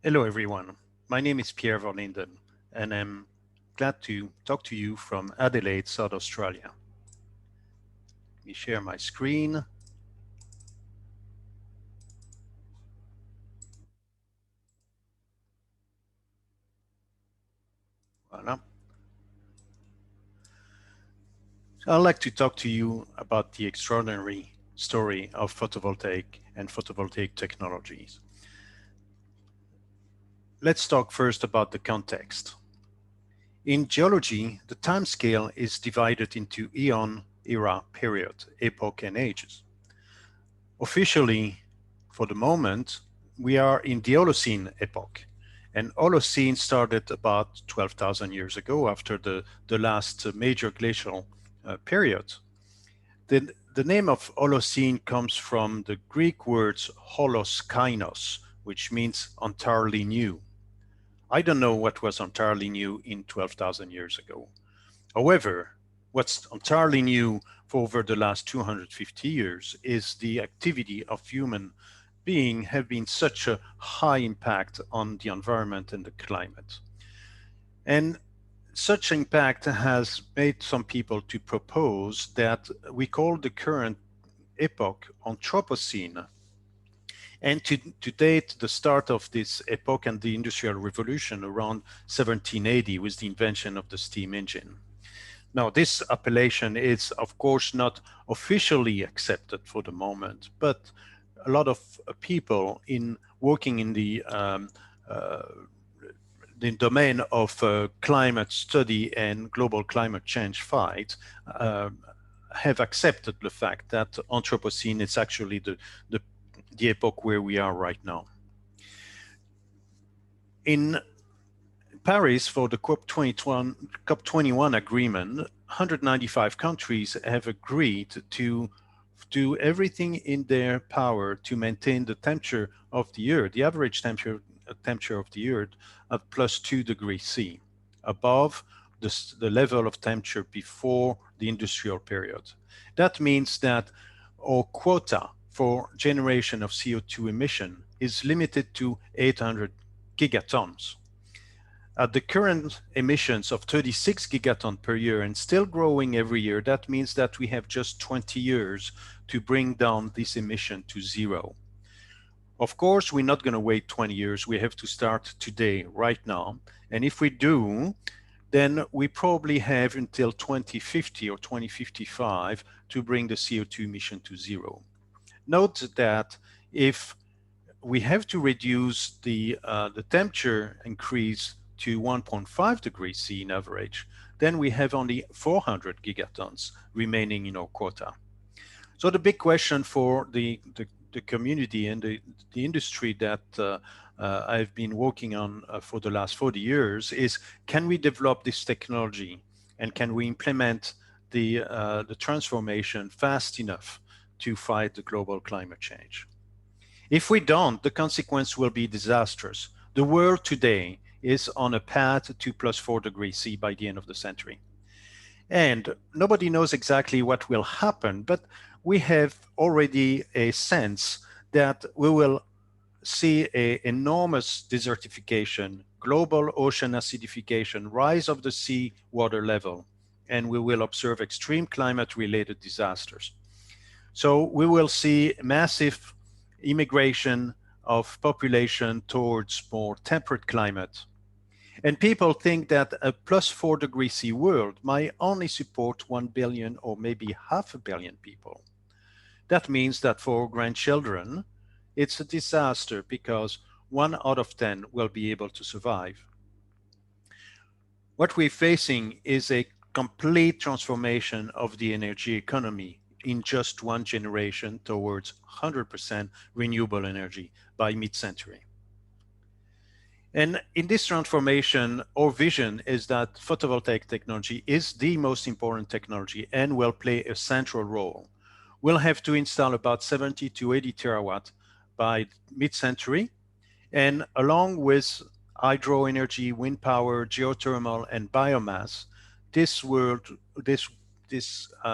Hello, everyone. My name is Pierre Verlinden, and I'm glad to talk to you from Adelaide, South Australia. Let me share my screen. Voilà. So I'd like to talk to you about the extraordinary story of photovoltaic and photovoltaic technologies. Let's talk first about the context. In geology, the time scale is divided into eon, era, period, epoch, and ages. Officially, for the moment, we are in the Holocene epoch. And Holocene started about 12,000 years ago after the last major glacial period. The name of Holocene comes from the Greek words holos kainos, which means entirely new. I don't know what was entirely new in 12,000 years ago. However, what's entirely new for over the last 250 years is the activity of human being have been such a high impact on the environment and the climate. And such impact has made some people to propose that we call the current epoch Anthropocene. And to date the start of this epoch and the Industrial Revolution around 1780 with the invention of the steam engine. Now, this appellation is, of course, not officially accepted for the moment, but a lot of people working in the domain of climate study and global climate change fight have accepted the fact that Anthropocene is actually the epoch where we are right now. In Paris, for the COP21 agreement, 195 countries have agreed to do everything in their power to maintain the temperature of the Earth, the average temperature of the Earth, at plus 2 degrees C, above the level of temperature before the industrial period. That means that our quota for generation of CO2 emission is limited to 800 gigatons. At the current emissions of 36 gigatons per year and still growing every year, that means that we have just 20 years to bring down this emission to zero. Of course, we're not going to wait 20 years. We have to start today, right now. And if we do, then we probably have until 2050 or 2055 to bring the CO2 emission to zero. Note that if we have to reduce the temperature increase to 1.5 degrees C in average, then we have only 400 gigatons remaining in our quota. So the big question for the community and the industry that I've been working on for the last 40 years is, can we develop this technology and can we implement the transformation fast enough to fight the global climate change? If we don't, the consequence will be disastrous. The world today is on a path to plus 4 degrees C by the end of the century. And nobody knows exactly what will happen, but we have already a sense that we will see an enormous desertification, global ocean acidification, rise of the sea water level, and we will observe extreme climate-related disasters. So we will see massive immigration of population towards more temperate climate. And people think that a plus 4 degrees C world might only support 1 billion or maybe 500 million people. That means that for grandchildren, it's a disaster because 1 out of 10 will be able to survive. What we're facing is a complete transformation of the energy economy in just one generation towards 100% renewable energy by mid-century. And in this transformation, our vision is that photovoltaic technology is the most important technology and will play a central role. We'll have to install about 70 to 80 terawatt by mid-century, and along with hydro energy, wind power, geothermal, and biomass, this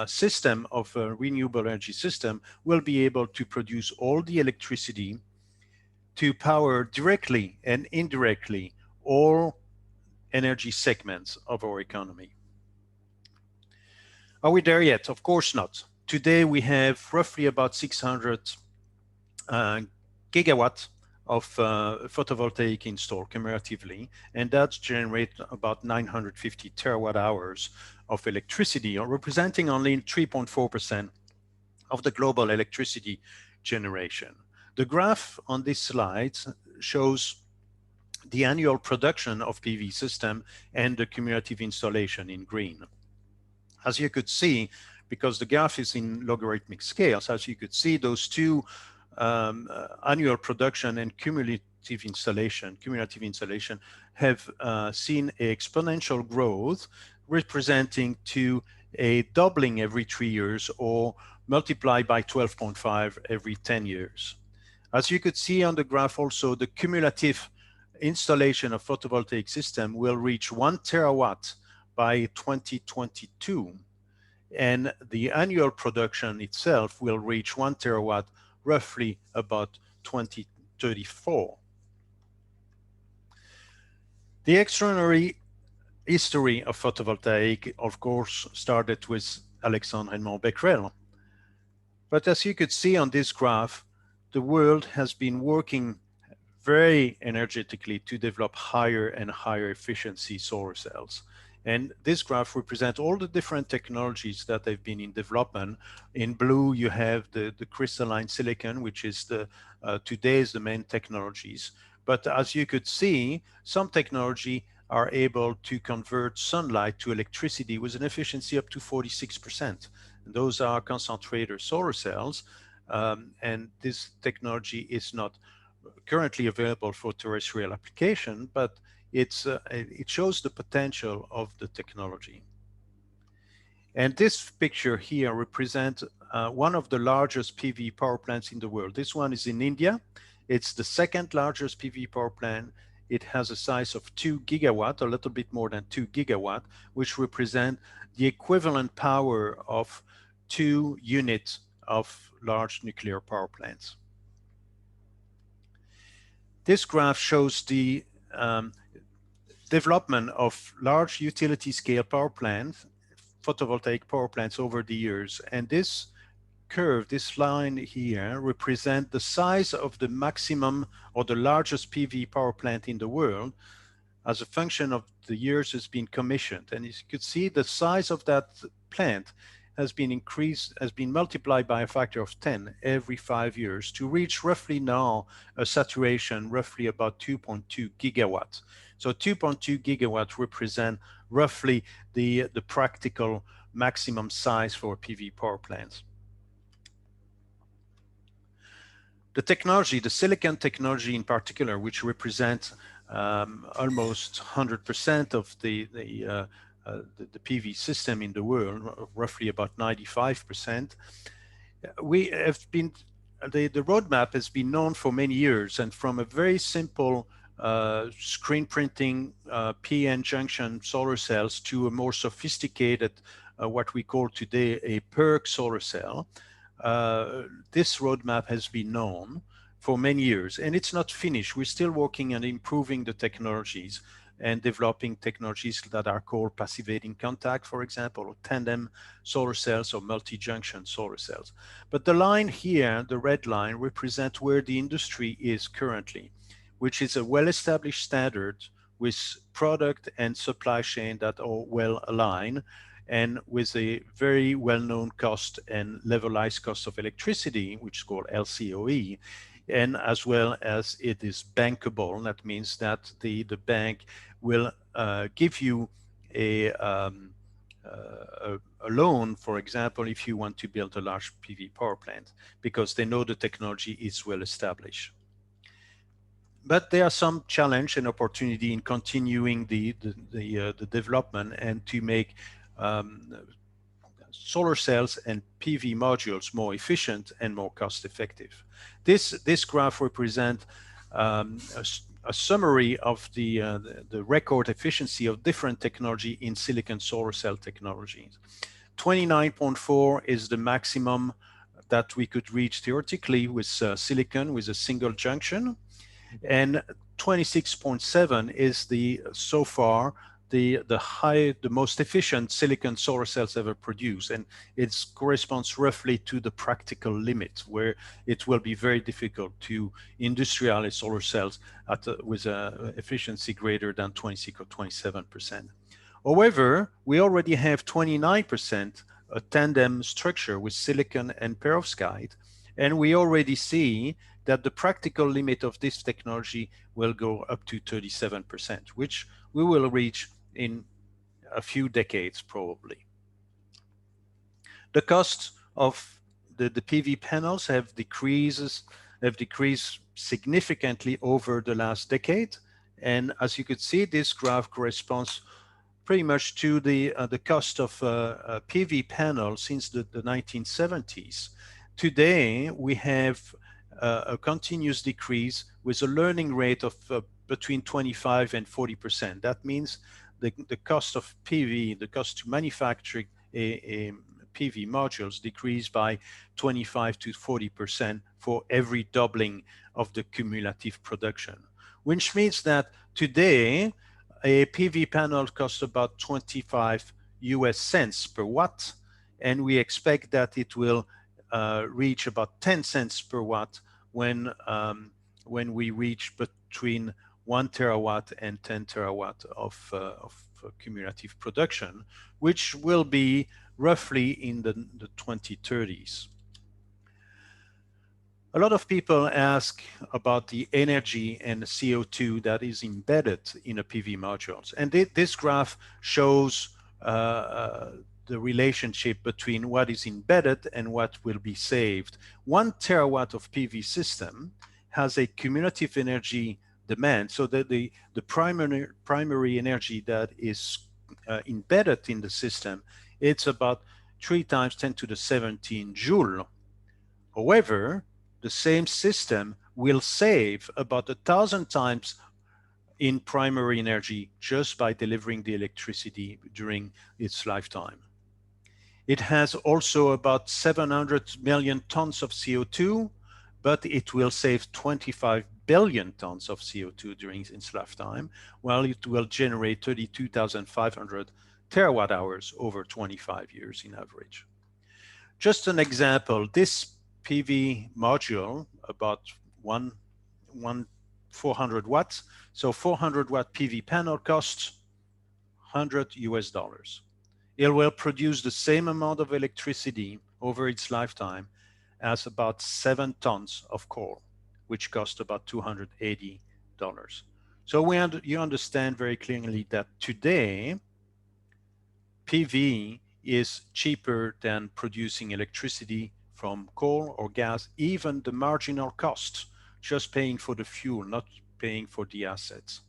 system of a renewable energy system will be able to produce all the electricity to power directly and indirectly all energy segments of our economy. Are we there yet? Of course not. Today we have roughly about 600 gigawatt of photovoltaic installed cumulatively, and that generates about 950 terawatt hours of electricity, or representing only 3.4% of the global electricity generation. The graph on this slide shows the annual production of PV system and the cumulative installation in green. As you could see, because the graph is in logarithmic scales, as you could see, those two annual production and cumulative installation have seen an exponential growth, representing to a doubling every 3 years, or multiplied by 12.5 every 10 years. As you could see on the graph also, the cumulative installation of photovoltaic system will reach 1 terawatt by 2022, and the annual production itself will reach 1 terawatt roughly about 2034. The extraordinary history of photovoltaic, of course, started with Alexandre E.Becquerel. But as you could see on this graph, the world has been working very energetically to develop higher and higher efficiency solar cells. And this graph represents all the different technologies that have been in development. In blue, you have the crystalline silicon, which is today is the main technologies. But as you could see, some technology are able to convert sunlight to electricity with an efficiency up to 46%. And those are concentrator solar cells. And this technology is not currently available for terrestrial application, but it shows the potential of the technology. And this picture here represents one of the largest PV power plants in the world. This one is in India. It's the second largest PV power plant. It has a size of 2 gigawatt, a little bit more than 2 gigawatt, which represent the equivalent power of 2 units of large nuclear power plants. This graph shows the development of large utility scale power plants, photovoltaic power plants over the years. And this curve, this line here, represent the size of the maximum or the largest PV power plant in the world as a function of the years it's been commissioned. And as you could see, the size of that plant has been increased, has been multiplied by a factor of 10 every 5 years to reach roughly now a saturation roughly about 2.2 gigawatts. So 2.2 gigawatts represent roughly the practical maximum size for PV power plants. The technology, the silicon technology in particular, which represents almost 100% of the PV system in the world, roughly about 95%. We have been, the roadmap has been known for many years, and from a very simple screen printing PN junction solar cells to a more sophisticated, what we call today a PERC solar cell. This roadmap has been known for many years, and it's not finished. We're still working on improving the technologies and developing technologies that are called passivating contact, for example, or tandem solar cells or multi-junction solar cells. But the line here, the red line, represents where the industry is currently, which is a well-established standard with product and supply chain that are well aligned, and with a very well-known cost and levelized cost of electricity, which is called LCOE, and as well as it is bankable. That means that the bank will give you a loan, for example, if you want to build a large PV power plant, because they know the technology is well established. But there are some challenge and opportunity in continuing the development and to make solar cells and PV modules more efficient and more cost effective. This graph represents a summary of the record efficiency of different technology in silicon solar cell technologies. 29.4 is the maximum that we could reach theoretically with silicon with a single junction. And 26.7 is the so far the most efficient silicon solar cells ever produced, and it corresponds roughly to the practical limit, where it will be very difficult to industrialize solar cells with an efficiency greater than 26 or 27%. However, we already have 29% a tandem structure with silicon and perovskite, and we already see that the practical limit of this technology will go up to 37%, which we will reach in a few decades probably. The cost of the PV panels have decreased significantly over the last decade, and as you could see, this graph corresponds pretty much to the cost of PV panels since the 1970s. Today, we have a continuous decrease with a learning rate of between 25 and 40%. That means the cost of PV, the cost to manufacture a PV modules decreased by 25 to 40% for every doubling of the cumulative production, which means that today a PV panel costs about 25 US cents per watt, and we expect that it will reach about 10 cents per watt when we reach between 1 terawatt and 10 terawatt of cumulative production, which will be roughly in the 2030s. A lot of people ask about the energy and the CO2 that is embedded in a PV modules. And this graph shows the relationship between what is embedded and what will be saved. 1 terawatt of PV system has a cumulative energy demand, so that the primary energy that is embedded in the system, it's about 3 times 10 to the 17 joule. However, the same system will save about 1,000 times in primary energy just by delivering the electricity during its lifetime. It has also about 700 million tons of CO2, but it will save 25 billion tons of CO2 during its lifetime, while it will generate 32,500 terawatt hours over 25 years in average. Just an example, this PV module, about 400 watts. So 400 watt PV panel costs $100 US. It will produce the same amount of electricity over its lifetime as about 7 tons of coal, which cost about $280. So you understand very clearly that today, PV is cheaper than producing electricity from coal or gas, even the marginal cost, just paying for the fuel, not paying for the assets.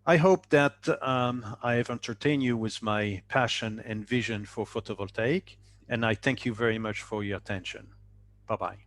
I hope that I have entertained you with my passion and vision for photovoltaic, and I thank you very much for your attention. Bye-bye.